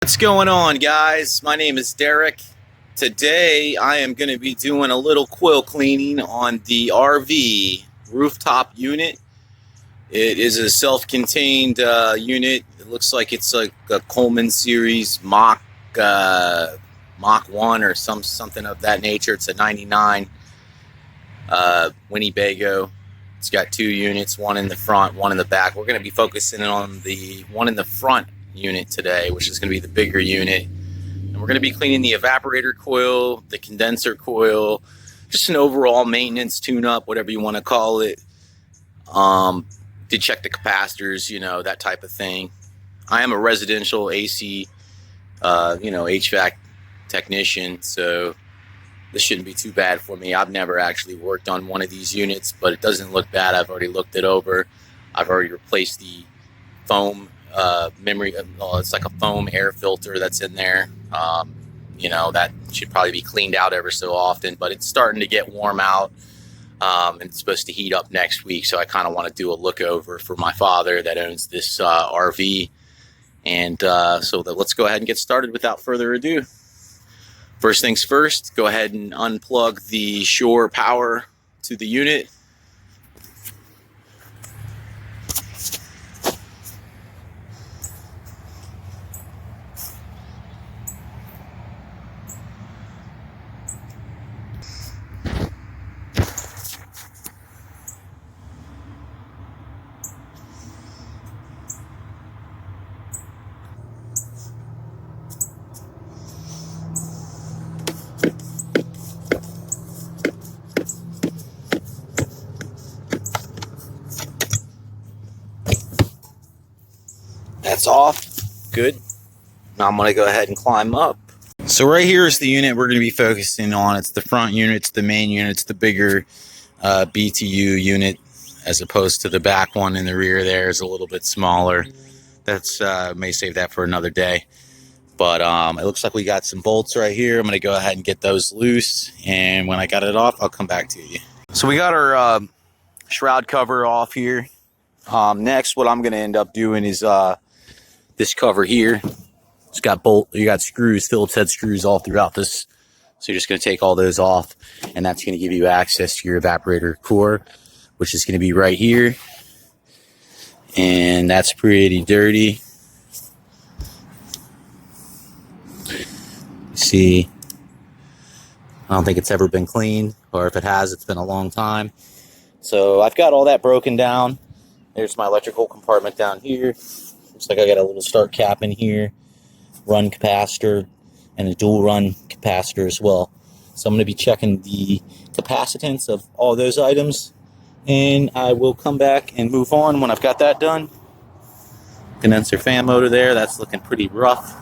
What's going on, guys? My name is Derek. Today I am going to be doing a little coil cleaning on the RV rooftop unit. It is a self-contained unit. It looks like it's like a Coleman series Mach 1 or something of that nature. It's a 99 Winnebago. It's got two units, one in the front, one in the back. We're going to be focusing on the one in the front unit today, which is going to be the bigger unit. And we're going to be cleaning the evaporator coil, the condenser coil, just an overall maintenance tune-up, whatever you want to call it. Did check the capacitors, that type of thing. I am a residential AC, HVAC technician, so this shouldn't be too bad for me. I've never actually worked on one of these units, but it doesn't look bad. I've already looked it over. I've already replaced the foam it's like a foam air filter that's in there. That should probably be cleaned out ever so often, but it's starting to get warm out, and it's supposed to heat up next week, so I kind of want to do a look over for my father that owns this RV. And let's go ahead and get started without further ado. First things first, go ahead and unplug the shore power to the unit. That's off. Good. Now I'm going to go ahead and climb up. So right here is the unit we're going to be focusing on. It's the front unit, it's the main unit, it's the bigger BTU unit, as opposed to the back one in the rear there is a little bit smaller. That's may save that for another day. But it looks like we got some bolts right here. I'm going to go ahead and get those loose, and when I got it off, I'll come back to you. So we got our shroud cover off here. Next, what I'm going to end up doing is this cover here. It's got you got screws, Phillips head screws all throughout this. So you're just going to take all those off, and that's going to give you access to your evaporator core, which is going to be right here. And that's pretty dirty. See, I don't think it's ever been cleaned, or if it has, it's been a long time. So I've got all that broken down. There's my electrical compartment down here. Looks like I got a little start cap in here, run capacitor, and a dual run capacitor as well. So I'm going to be checking the capacitance of all those items, and I will come back and move on when I've got that done. Condenser fan motor there, that's looking pretty rough.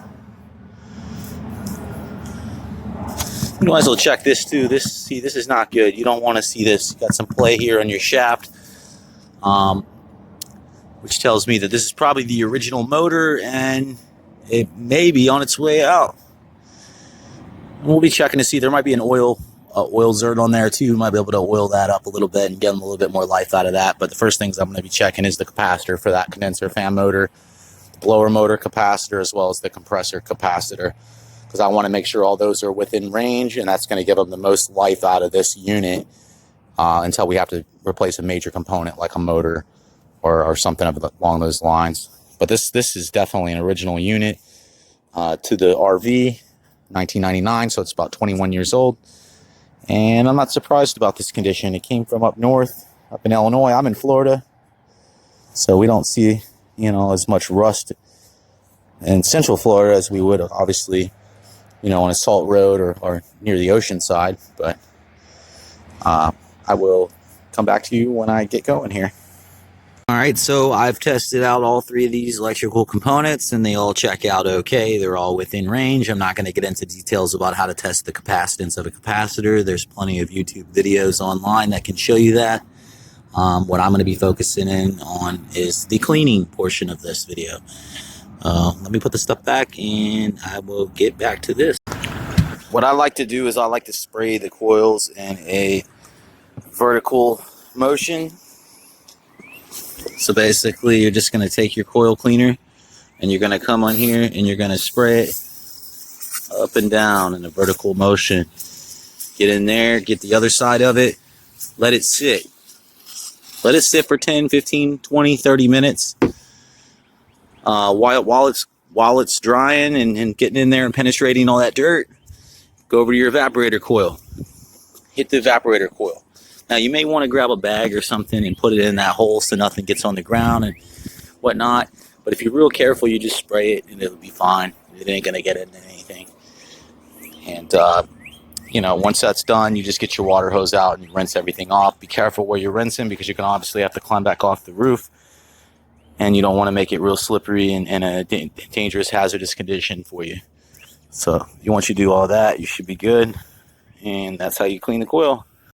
You might as well check this too. This is not good. You don't want to see this. You got some play here on your shaft, which tells me that this is probably the original motor, and it may be on its way out. And we'll be checking to see. There might be an oil zert on there too. You might be able to oil that up a little bit and get a little bit more life out of that. But the first things I'm going to be checking is the capacitor for that condenser fan motor, the blower motor capacitor, as well as the compressor capacitor, because I want to make sure all those are within range, and that's going to give them the most life out of this unit until we have to replace a major component like a motor or something along those lines. But this is definitely an original unit to the RV, 1999, so it's about 21 years old. And I'm not surprised about this condition. It came from up north, up in Illinois. I'm in Florida, so we don't see, as much rust in Central Florida as we would, obviously, on a salt road or near the ocean side. But I will come back to you when I get going here. All right, so I've tested out all three of these electrical components, and they all check out okay. They're all within range. I'm not going to get into details about how to test the capacitance of a capacitor. There's plenty of YouTube videos online that can show you that. What I'm going to be focusing in on is the cleaning portion of this video. Let me put the stuff back, and I will get back to this. What I like to do is I like to spray the coils in a vertical motion. So basically, you're just going to take your coil cleaner, And you're going to come on here and you're going to spray it up and down in a vertical motion. Get in there, get the other side of it, let it sit. Let it sit for 10, 15, 20, 30 minutes. While it's drying and getting in there and penetrating all that dirt, go over to your evaporator coil. Hit the evaporator coil. Now you may want to grab a bag or something and put it in that hole so nothing gets on the ground and whatnot. But if you're real careful, you just spray it and it'll be fine. It ain't gonna get into anything. And once that's done, you just get your water hose out and you rinse everything off. Be careful where you're rinsing because you can obviously have to climb back off the roof. And you don't want to make it real slippery and a dangerous, hazardous condition for you. So once you do all that, you should be good. And that's how you clean the coil.